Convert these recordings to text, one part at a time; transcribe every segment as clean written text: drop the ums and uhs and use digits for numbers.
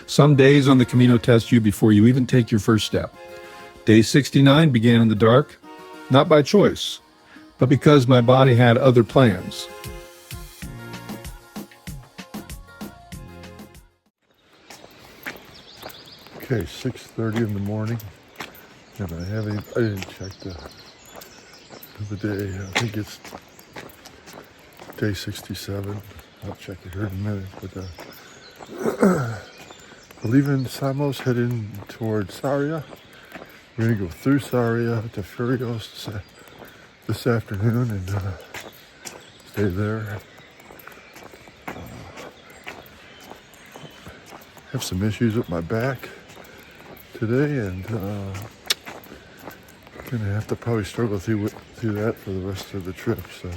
Some days on the Camino test you before you even take your first step. Day 69 began in the dark, not by choice, but because my body had other plans. Okay, 6:30 in the morning, and I didn't check the day. I think it's day 67. I'll check it here in a minute, but we're leaving Samos, heading towards Sarria. We're gonna go through Sarria to Ferreiros this afternoon and stay there. Have some issues with my back today, and gonna have to probably struggle through that for the rest of the trip. So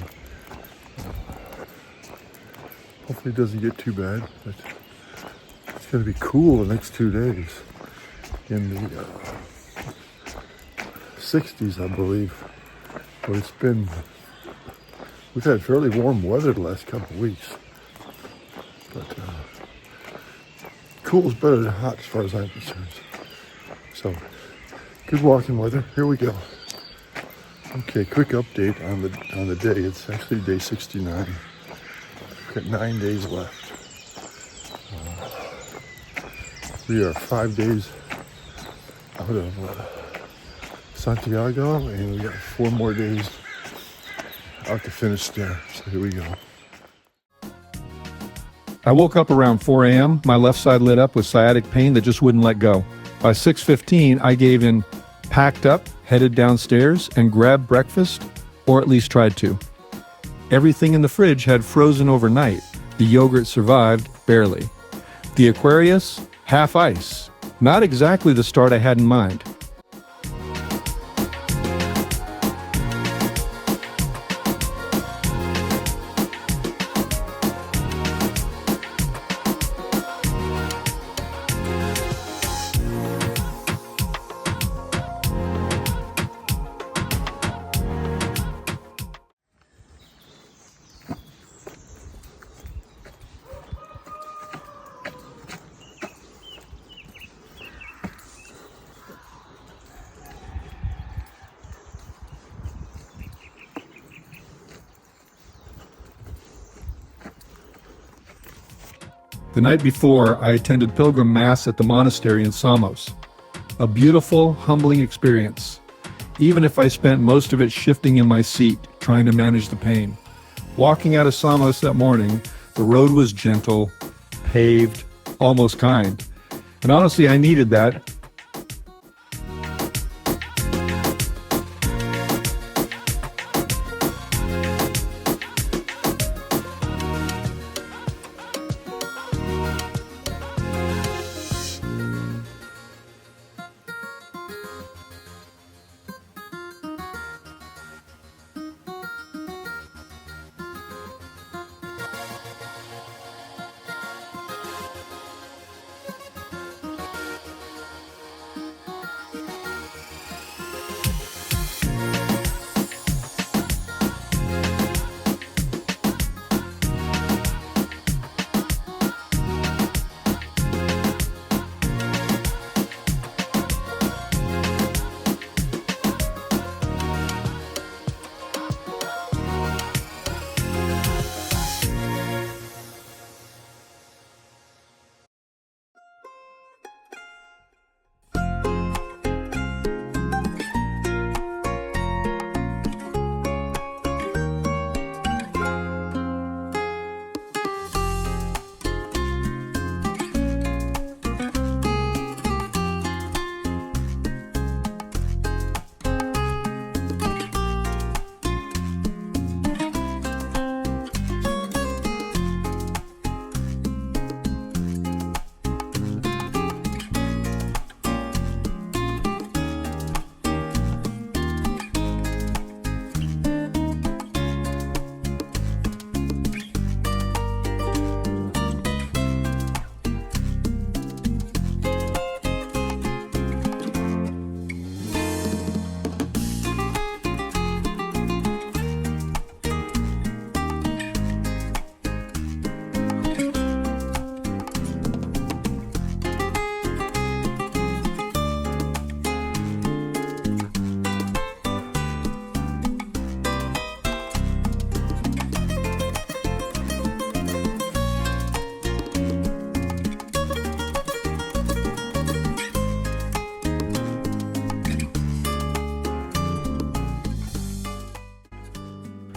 hopefully it doesn't get too bad. But it's gonna be cool the next 2 days in the 60s, I believe. But we've had fairly warm weather the last couple of weeks. But cool is better than hot as far as I'm concerned. So, good walking weather. Here we go. Okay, quick update on the day. It's actually day 69. We've got 9 days left. We are 5 days out of Santiago, and we got 4 more days out to finish there. So here we go. I woke up around 4 a.m. My left side lit up with sciatic pain that just wouldn't let go. By 6:15, I gave in, packed up, headed downstairs, and grabbed breakfast, or at least tried to. Everything in the fridge had frozen overnight. The yogurt survived, barely. The Aquarius, half ice. Not exactly the start I had in mind. The night before, I attended Pilgrim Mass at the Monastery in Samos. A beautiful, humbling experience, even if I spent most of it shifting in my seat, trying to manage the pain. Walking out of Samos that morning, the road was gentle, paved, almost kind. And honestly, I needed that.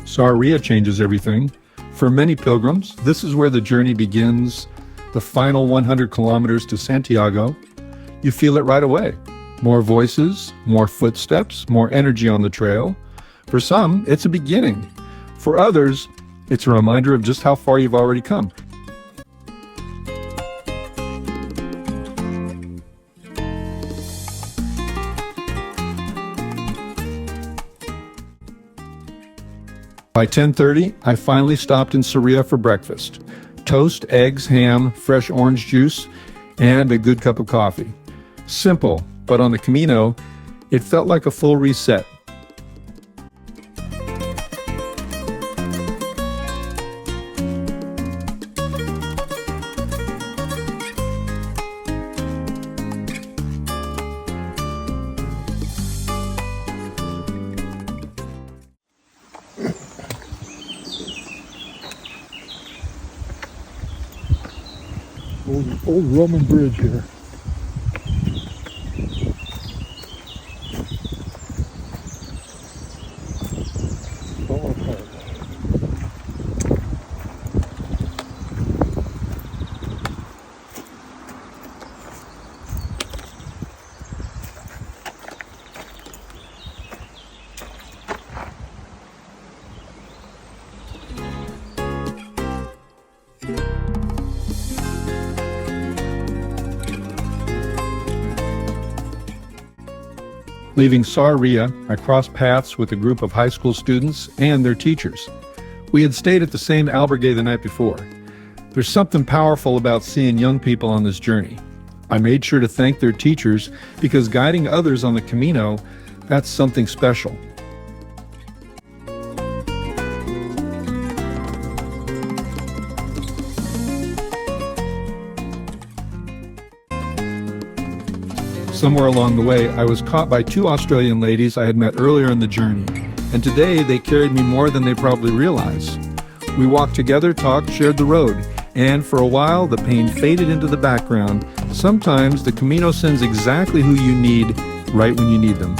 Sarria changes everything. For many pilgrims, this is where the journey begins, the final 100 kilometers to Santiago. You feel it right away. More voices, more footsteps, more energy on the trail. For some, it's a beginning. For others, it's a reminder of just how far you've already come. By 10:30, I finally stopped in Sarria for breakfast. Toast, eggs, ham, fresh orange juice, and a good cup of coffee. Simple, but on the Camino, it felt like a full reset. Old Roman bridge here. Falling apart. Leaving Sarria, I crossed paths with a group of high school students and their teachers. We had stayed at the same albergue the night before. There's something powerful about seeing young people on this journey. I made sure to thank their teachers because guiding others on the Camino, that's something special. Somewhere along the way, I was caught by two Australian ladies I had met earlier in the journey, and today they carried me more than they probably realize. We walked together, talked, shared the road, and for a while the pain faded into the background. Sometimes the Camino sends exactly who you need right when you need them.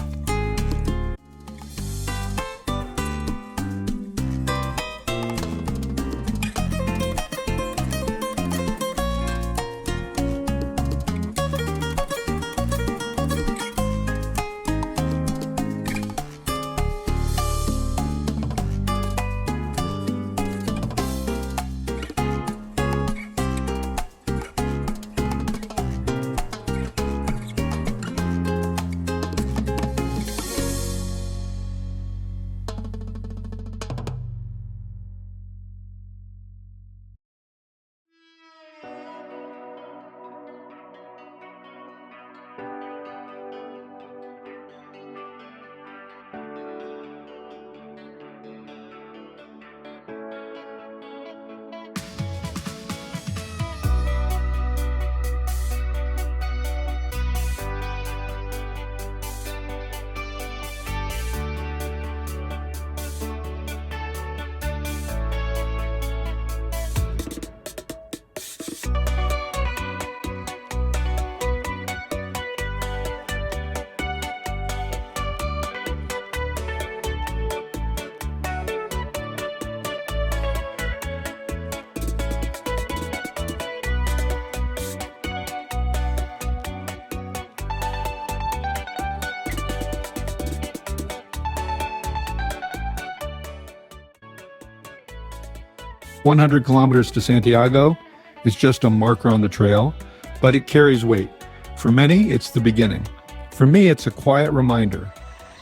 "100 kilometers to Santiago is just a marker on the trail, but it carries weight. For many, it's the beginning. For me, it's a quiet reminder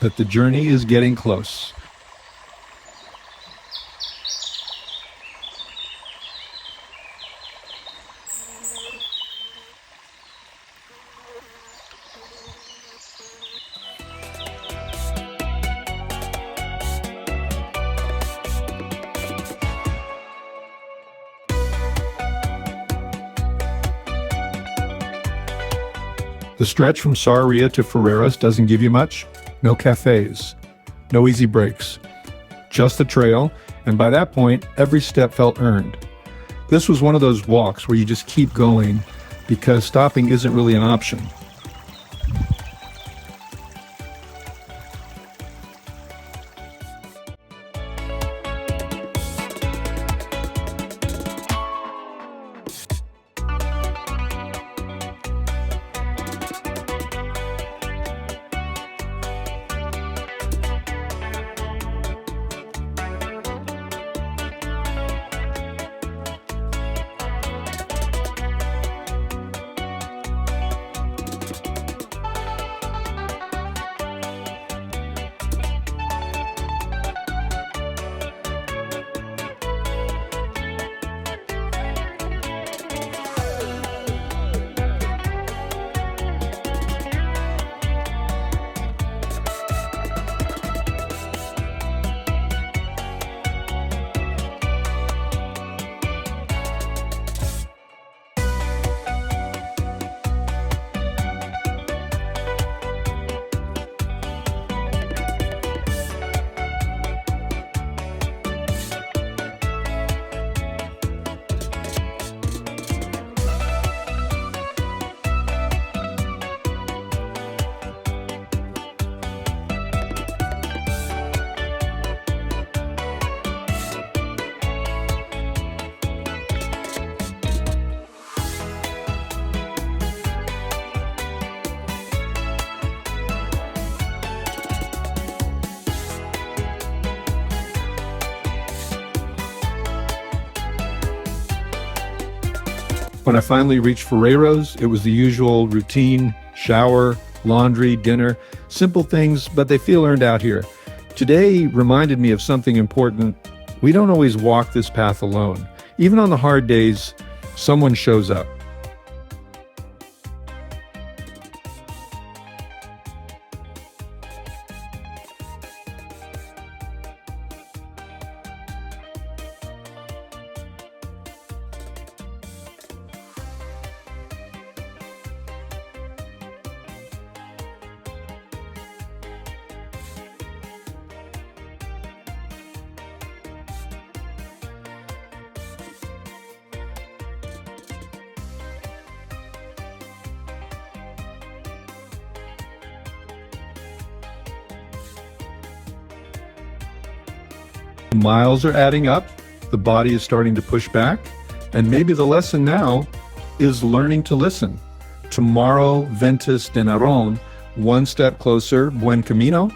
that the journey is getting close." The stretch from Sarria to Ferreiros doesn't give you much. No cafes, no easy breaks, just the trail, and by that point, every step felt earned. This was one of those walks where you just keep going because stopping isn't really an option. When I finally reached Ferreiros, it was the usual routine: shower, laundry, dinner, simple things, but they feel earned out here. Today reminded me of something important. We don't always walk this path alone. Even on the hard days, someone shows up. Miles are adding up, the body is starting to push back, and maybe the lesson now is learning to listen. Tomorrow, Ventas de Narón, one step closer, buen camino.